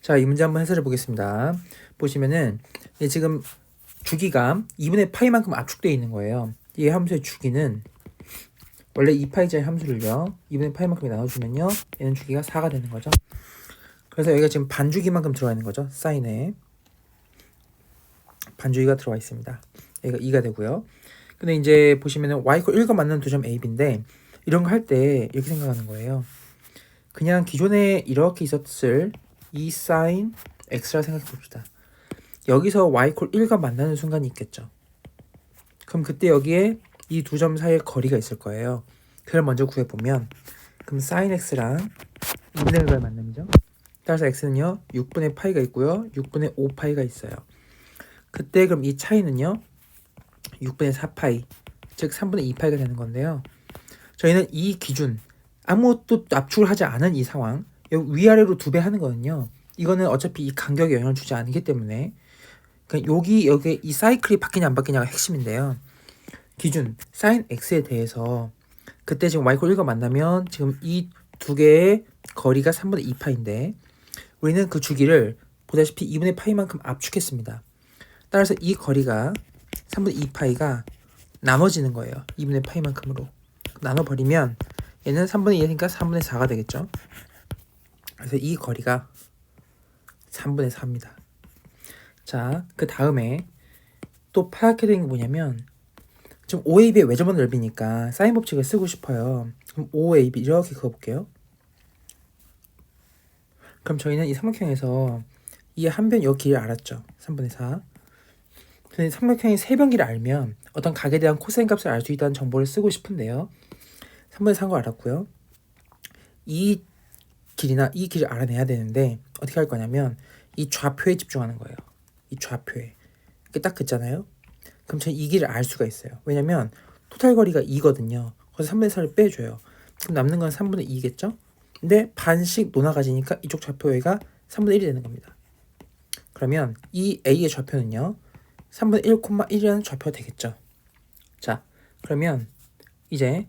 자, 이 문제 한번 해설해 보겠습니다. 보시면은 지금 주기가 2분의 파이만큼 압축되어 있는 거예요. 이 함수의 주기는 원래 2파이자의 함수를요 2분의 파이만큼 나눠주면요 얘는 주기가 4가 되는 거죠. 그래서 여기가 지금 반주기만큼 들어가 있는 거죠. 사인에 반주기가 들어가 있습니다. 여기가 2가 되고요. 근데 이제 보시면은 y 1과 만나는 두 점 a, b인데 이런 거 할 때 이렇게 생각하는 거예요. 그냥 기존에 이렇게 있었을 이 사인 x라 생각해 봅시다. 여기서 y 1과 만나는 순간이 있겠죠. 그럼 그때 여기에 이 두 점 사이에 거리가 있을 거예요. 그걸 먼저 구해보면 그럼 sin x랑 2분의 1과의 만남이죠. 따라서 x는요 6분의 파이가 있고요 6분의 5파이가 있어요. 그때 그럼 이 차이는요 6분의 4파이 즉 3분의 2파이가 되는 건데요. 저희는 이 기준 아무것도 압축을 하지 않은 이 상황 위아래로 2배 하는 거는요 이거는 어차피 이 간격에 영향을 주지 않기 때문에 그러니까 여기 이 사이클이 바뀌냐 안 바뀌냐가 핵심인데요. 기준 sin x에 대해서 그때 지금 y 1과 만나면 지금 이 두 개의 거리가 3분의 2파인데 우리는 그 주기를 보다시피 2분의 파이만큼 압축했습니다. 따라서 이 거리가 3분의 2파이가 나눠지는 거예요. 2분의 파이만큼으로 나눠버리면 얘는 3분의 2니까 3분의 4가 되겠죠. 그래서 이 거리가 3분의 4입니다. 자, 그 다음에 또 파악해야 되는 게 뭐냐면 지금 OAB의 외접은 넓이니까 사인 법칙을 쓰고 싶어요. 그럼 OAB 이렇게 그어볼게요. 그럼 저희는 이 삼각형에서 이 한 변 요 길을 알았죠. 3분의 4. 근데 삼각형의 세 변 길을 알면 어떤 각에 대한 코사인 값을 알 수 있다는 정보를 쓰고 싶은데요. 3분의 4인 거 알았고요. 이 길이나 이 길을 알아내야 되는데 어떻게 할 거냐면 이 좌표에 집중하는 거예요. 이 좌표에. 이렇게 딱 긋잖아요. 그럼 저희 이 길을 알 수가 있어요. 왜냐면 토탈 거리가 2거든요. 거기서 3분의 4를 빼줘요. 그럼 남는 건 3분의 2겠죠? 근데 반씩 노나가지니까 이쪽 좌표가 3분의 1이 되는 겁니다. 그러면 이 A의 좌표는요. 3분의 1,1이라는 좌표가 되겠죠. 자, 그러면 이제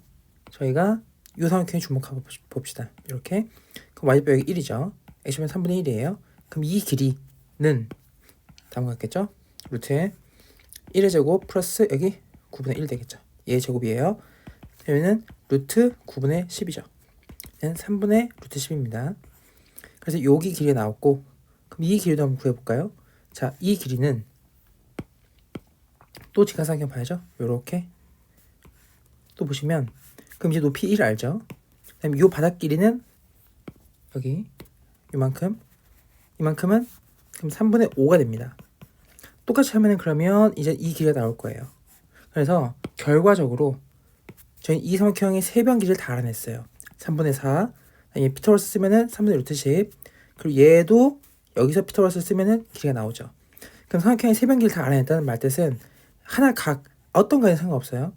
저희가 이 삼각형에 주목하고 봅시다. 이렇게. 그럼 y표 여기 1이죠. x면 3분의 1이에요. 그럼 이 길이는 다음과 같겠죠? 루트에 1의 제곱 플러스 여기 9분의 1 되겠죠. 얘의 제곱이에요. 그러면은 루트 9분의 10이죠. 얘는 3분의 루트 10입니다. 그래서 여기 길이 나왔고 그럼 이 길이도 한번 구해볼까요? 자, 이 길이는 또 직각삼각형 봐야죠. 요렇게 또 보시면 그럼 이제 높이 1 알죠? 그 다음에 요 바닥 길이는 여기 요만큼 이만큼은 그럼 3분의 5가 됩니다. 똑같이 하면은 그러면 이제 이 길이가 나올 거예요. 그래서 결과적으로 저희 이 삼각형의 세 변 길이를 다 알아냈어요. 3분의 4 아니 피타고라스 쓰면은 3분의 루트 10 그리고 얘도 여기서 피타고라스 쓰면은 길이가 나오죠. 그럼 삼각형의 세 변 길이를 다 알아냈다는 말뜻은 하나 각 어떤 각에 상관없어요.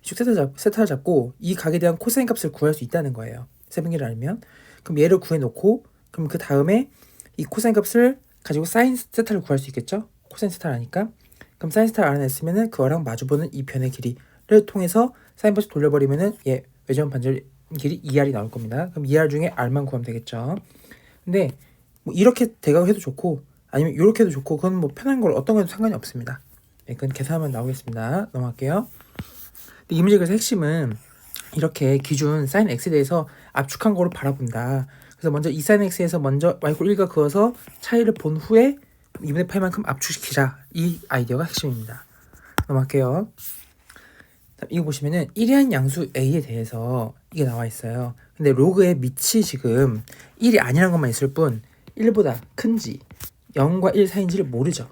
쭉 세타를 잡고 이 각에 대한 코사인 값을 구할 수 있다는 거예요. 세 변 길이를 알면 그럼 얘를 구해놓고 그럼 그 다음에 이 코사인 값을 가지고 사인 세타를 구할 수 있겠죠. 코사인 세타를 아니까 그럼 사인 세타를 알아냈으면은 그거랑 마주보는 이 변의 길이를 통해서 사인 법칙 돌려버리면은 얘 외전 반절 길이 2r이 나올 겁니다. 그럼 2r 중에 r만 구하면 되겠죠. 근데 뭐 이렇게 대각을 해도 좋고 아니면 이렇게 해도 좋고 그건 뭐 편한 걸 어떤 건 상관이 없습니다. 네, 그건 계산하면 나오겠습니다. 넘어갈게요. 근데 이 문제의 그래서 핵심은 이렇게 기준 sin x에 대해서 압축한 거로 바라본다. 그래서 먼저 이 sin x에서 먼저 y 1과 그어서 차이를 본 후에 2분의 8만큼 압축시키자. 이 아이디어가 핵심입니다. 넘어갈게요. 이거 보시면은 1이한 양수 a에 대해서 이게 나와 있어요. 근데 로그의 밑이 지금 1이 아니란 것만 있을 뿐 1보다 큰지 0과 1 사이인지를 모르죠.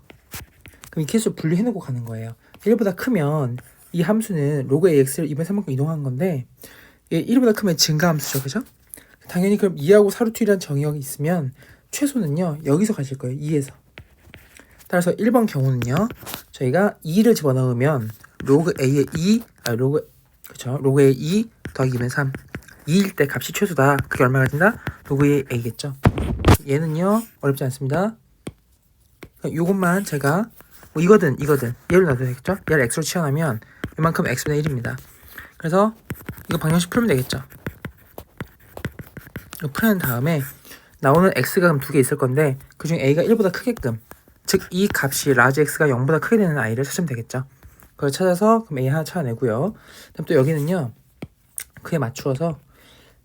그럼 이 케이스를 분리해놓고 가는 거예요. 1보다 크면 이 함수는 로그 ax를 2분의 3만큼 이동한 건데 얘 1보다 크면 증가함수죠. 그죠? 당연히 그럼 2하고 4루트 1이라는 정의역이 있으면 최소는요. 여기서 가실 거예요. 2에서. 따라서 1번 경우는요. 저희가 2를 집어넣으면 로그 a의 2, 로그 a의 2 더하기 2는 3. 2일 때 값이 최소다. 그게 얼마가 된다? 로그의 a겠죠. 얘는요. 어렵지 않습니다. 요것만 제가 뭐 이거든 얘를 놔도 되겠죠? 얘를 x로 치환하면 이만큼 x분의 1입니다. 그래서 이거 방정식 풀면 되겠죠? 이거 풀은 다음에 나오는 x가 그럼 두 개 있을 건데 그중에 a가 1보다 크게끔, 즉 이 값이 라지 x가 0보다 크게 되는 i를 찾으면 되겠죠. 그걸 찾아서 그럼 a 하나 찾아내고요. 그다음 또 여기는요, 그에 맞추어서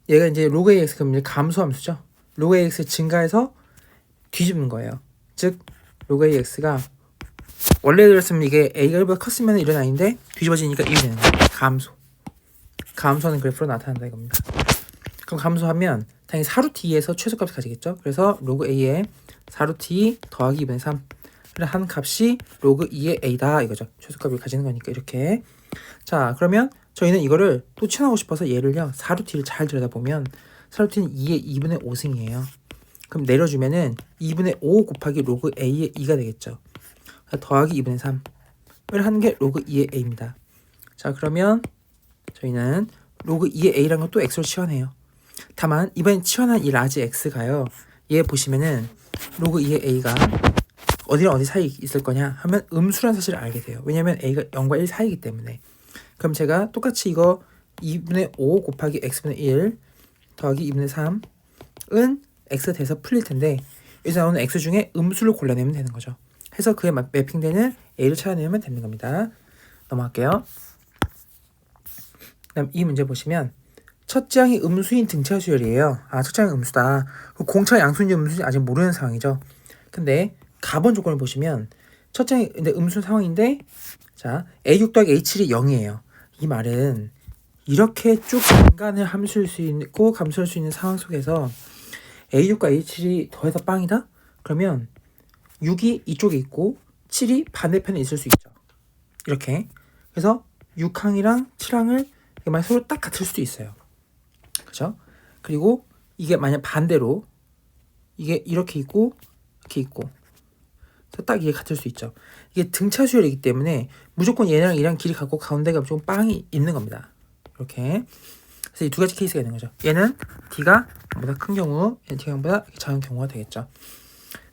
얘가 이제 로그 ax 그럼 이제 감소함수죠. 로그 ax 증가해서 뒤집는 거예요. 즉 로그 ax가 원래 그랬으면 이게 a가 1보다 컸으면 이런 i인데 뒤집어지니까 1이 되는 거예요. 감소하는 그래프로 나타난다 이겁니다. 그럼 감소하면 당연히 4루트 2에서 최소값을 가지겠죠. 그래서 로그 a의 4루트 2 더하기 2분의 3을 한 값이 로그 2의 a다 이거죠. 최소값을 가지는 거니까 이렇게. 자, 그러면 저희는 이거를 또 치환하고 싶어서 얘를요 4루트 2를 잘 들여다보면 4루트는 2의 2분의 5승이에요. 그럼 내려주면은 2분의 5 곱하기 로그 a의 2가 되겠죠. 더하기 2분의 3을 하는 게 로그 2의 a입니다. 자, 그러면 저희는 로그 2의 a라는 건 또 x로 치환해요. 다만 이번엔 치환한 이 라지 x가요, 얘 보시면은 로그 2의 a가 어디랑 어디 사이에 있을 거냐 하면 음수라는 사실을 알게 돼요. 왜냐면 a가 0과 1 사이이기 때문에. 그럼 제가 똑같이 이거 2분의 5 곱하기 x분의 1 더하기 2분의 3은 x가 돼서 풀릴 텐데 여기서 나오는 x 중에 음수를 골라내면 되는 거죠. 해서 그에 매핑되는 a를 찾아내면 되는 겁니다. 넘어갈게요. 그다음 이 문제 보시면 첫째 항이 음수인 등차 수열이에요. 첫째 항이 음수다. 공차 양수인지 음수인지 아직 모르는 상황이죠. 근데 가본 조건을 보시면 첫째 항이 근데 음수 상황인데, 자 a6 더하기 a7이 0이에요. 이 말은 이렇게 쭉 인간을 함수일 수 있고 감수할 수 있는 상황 속에서 a6과 a7이 더해서 빵이다? 그러면 6이 이쪽에 있고 7이 반대편에 있을 수 있죠. 이렇게. 그래서 6항이랑 7항을 서로 딱 같을 수도 있어요. 그죠? 그리고 이게 만약 반대로 이게 이렇게 있고 이렇게 있고 딱 이게 같을 수 있죠. 이게 등차 수열이기 때문에 무조건 얘랑 얘랑 길이 같고 가운데가 무조건 빵이 있는 겁니다. 이렇게. 그래서 이 두 가지 케이스가 있는 거죠. 얘는 D가 0보다 큰 경우, 얘는 D가 0보다 작은 경우가 되겠죠.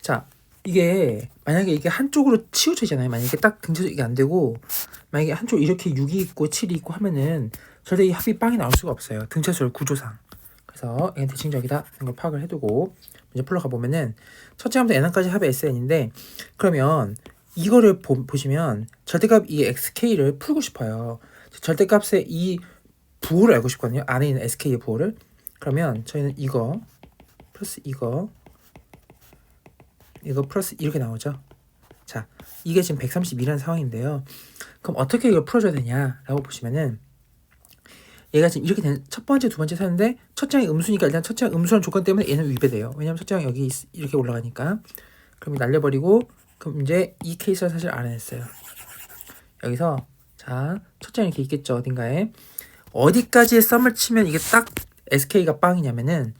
자, 이게 만약에 이게 한쪽으로 치우쳐지잖아요. 만약에 딱 등차 수열이 안 되고 만약에 한쪽 이렇게 6이 있고 7이 있고 하면은 절대 이 합이 빵이 나올 수가 없어요. 등차 수열 구조상. 그래서 얘는 대칭적이다 하는 걸 파악을 해두고 이제 풀러 가보면은 첫째 항부터 n항까지 합의 SN인데, 그러면 이거를 보시면 절대값 이 xk를 풀고 싶어요. 절대값의 이 부호를 알고 싶거든요. 안에 있는 sk의 부호를. 그러면 저희는 이거 플러스 이거 플러스 이렇게 나오죠. 자, 이게 지금 132라는 상황인데요. 그럼 어떻게 이걸 풀어줘야 되냐라고 보시면은, 얘가 지금 이렇게 된 첫 번째, 두 번째 사는데 첫째 항이 음수니까 일단 첫째 항 음수라는 조건 때문에 얘는 위배돼요. 왜냐면 첫째 항 여기 이렇게 올라가니까. 그럼 날려버리고, 그럼 이제 이 케이스를 사실 알아냈어요. 여기서 자, 첫째 항 이렇게 있겠죠. 어딘가에. 어디까지의 썸을 치면 이게 딱 SK가 빵이냐면은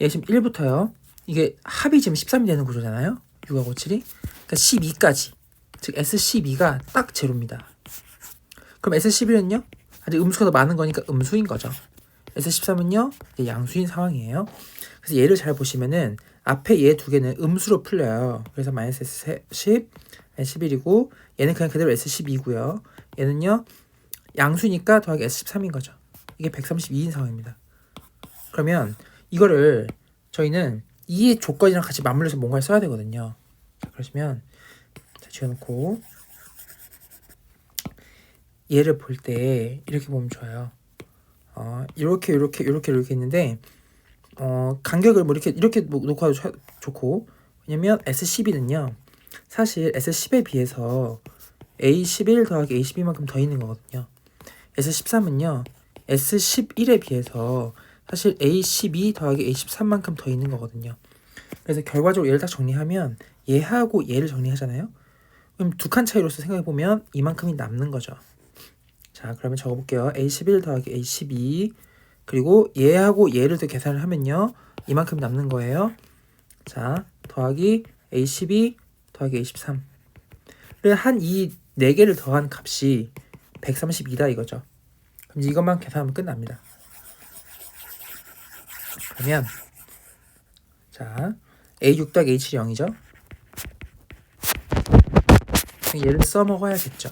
얘 지금 1부터요. 이게 합이 지금 13이 되는 구조잖아요. 6하고 7이. 그러니까 12까지. 즉 S12가 딱 제로입니다. 그럼 S11은요? 아직 음수가 더 많은 거니까 음수인 거죠. S13은요? 이제 양수인 상황이에요. 그래서 얘를 잘 보시면은 앞에 얘 두 개는 음수로 풀려요. 그래서 마이너스 S10, S11이고 얘는 그냥 그대로 S12고요. 얘는요? 양수니까 더하기 S13인 거죠. 이게 132인 상황입니다. 그러면 이거를 저희는 이 조건이랑 같이 맞물려서 뭔가를 써야 되거든요. 자, 그러시면 자, 지워놓고 얘를 볼 때 이렇게 보면 좋아요. 이렇게 있는데 간격을 뭐 이렇게 놓고 하도 좋고, 왜냐면 S12는요 사실 S10에 비해서 A11 더하기 A12만큼 더 있는 거거든요. S13은요 S11에 비해서 사실 A12 더하기 A13만큼 더 있는 거거든요. 그래서 결과적으로 얘를 딱 정리하면 얘하고 얘를 정리하잖아요. 그럼 두 칸 차이로서 생각해보면 이만큼이 남는 거죠. 자, 그러면 적어볼게요. A11 더하기 A12 그리고 얘하고 얘를 더 계산을 하면요 이만큼 남는 거예요. 자, 더하기 A12 더하기 A13를 한 이 4개를 더한 값이 132다 이거죠. 그럼 이것만 계산하면 끝납니다. 그러면 자, A6 더하기 A7이 0이죠. 얘를 써먹어야겠죠.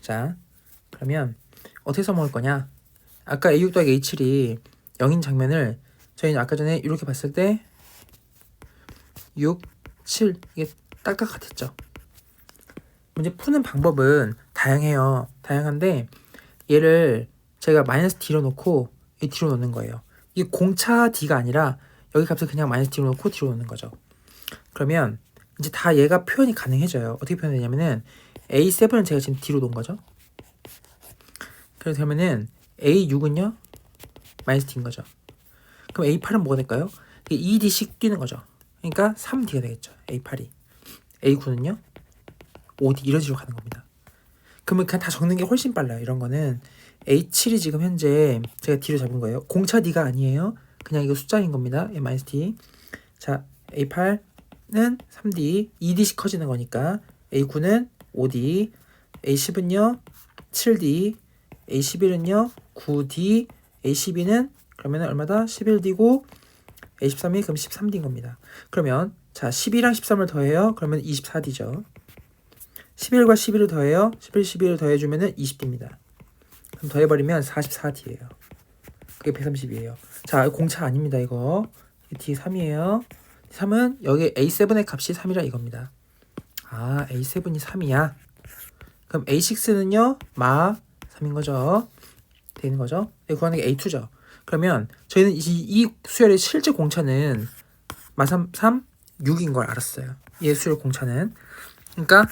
자, 그러면 어떻게 써먹을 거냐? 아까 A6 더하기 A7이 0인 장면을 저희는 아까 전에 이렇게 봤을 때 6, 7 이게 딱딱 같았죠. 문제 푸는 방법은 다양해요. 다양한데 얘를 제가 마이너스 D로 놓고 이 D로 놓는 거예요. 이게 공차 D가 아니라 여기 값을 그냥 마이너스 D로 놓고 D로 놓는 거죠. 그러면 이제 다 얘가 표현이 가능해져요. 어떻게 표현되냐면은 A7은 제가 지금 D로 놓은 거죠. 그래서 그러면은 A6은요 마이너스 D인 거죠. 그럼 A8은 뭐가 될까요? 2D씩 뛰는 거죠. 그러니까 3D가 되겠죠. A8이. A9는요 5D 이런 식으로 가는 겁니다. 그러면 그냥 다 적는 게 훨씬 빨라요. 이런 거는 A7이 지금 현재 제가 D로 잡은 거예요. 공차 D가 아니에요. 그냥 이거 숫자인 겁니다. A-D. 자, A8는 3D, 2D씩 커지는 거니까 A9는 5D, A10은요 7D, A11은요 9D, A12는 그러면 얼마다? 11D고 A13이 그럼 13D인 겁니다. 그러면 자 12랑 13을 더해요. 그러면 24D죠. 11과 11을 더해요. 11, 11을 더해주면 20D입니다. 그럼 더해버리면 44D예요. 그게 130이에요. 자, 공차 아닙니다. 이거 D3이에요. D3은 여기 A7의 값이 3이라 이겁니다. 아, A7이 3이야. 그럼 A6는요 마 3인 거죠. 되는 거죠. 구하는 게 A2죠. 그러면 저희는 이 수열의 실제 공차는 마 3, 6인 걸 알았어요. 얘 수열 공차는. 그러니까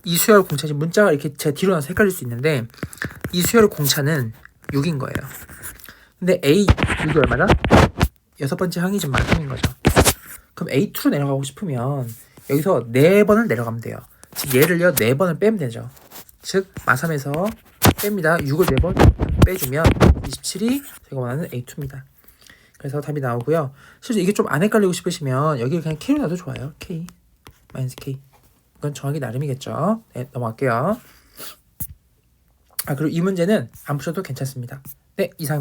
이 수열 공차지 문자가 이렇게 제 뒤로 나서 헷갈릴 수 있는데 이 수열 공차는 6인 거예요. 근데 A6이 얼마나? 여섯 번째 항이 지금 만큼인 거죠. 그럼 A2로 내려가고 싶으면 여기서 4번을 내려가면 돼요. 즉 얘를요 4번을 빼면 되죠. 즉 마3에서 뺍니다. 6을 4번 빼주면 27이 제가 원하는 A2입니다. 그래서 답이 나오고요. 실제 이게 좀 안 헷갈리고 싶으시면 여기를 그냥 K로 놔도 좋아요. K, 마이너스 K. 이건 정하기 나름이겠죠. 네, 넘어갈게요. 아, 그리고 이 문제는 안 푸셔도 괜찮습니다. 네, 이상.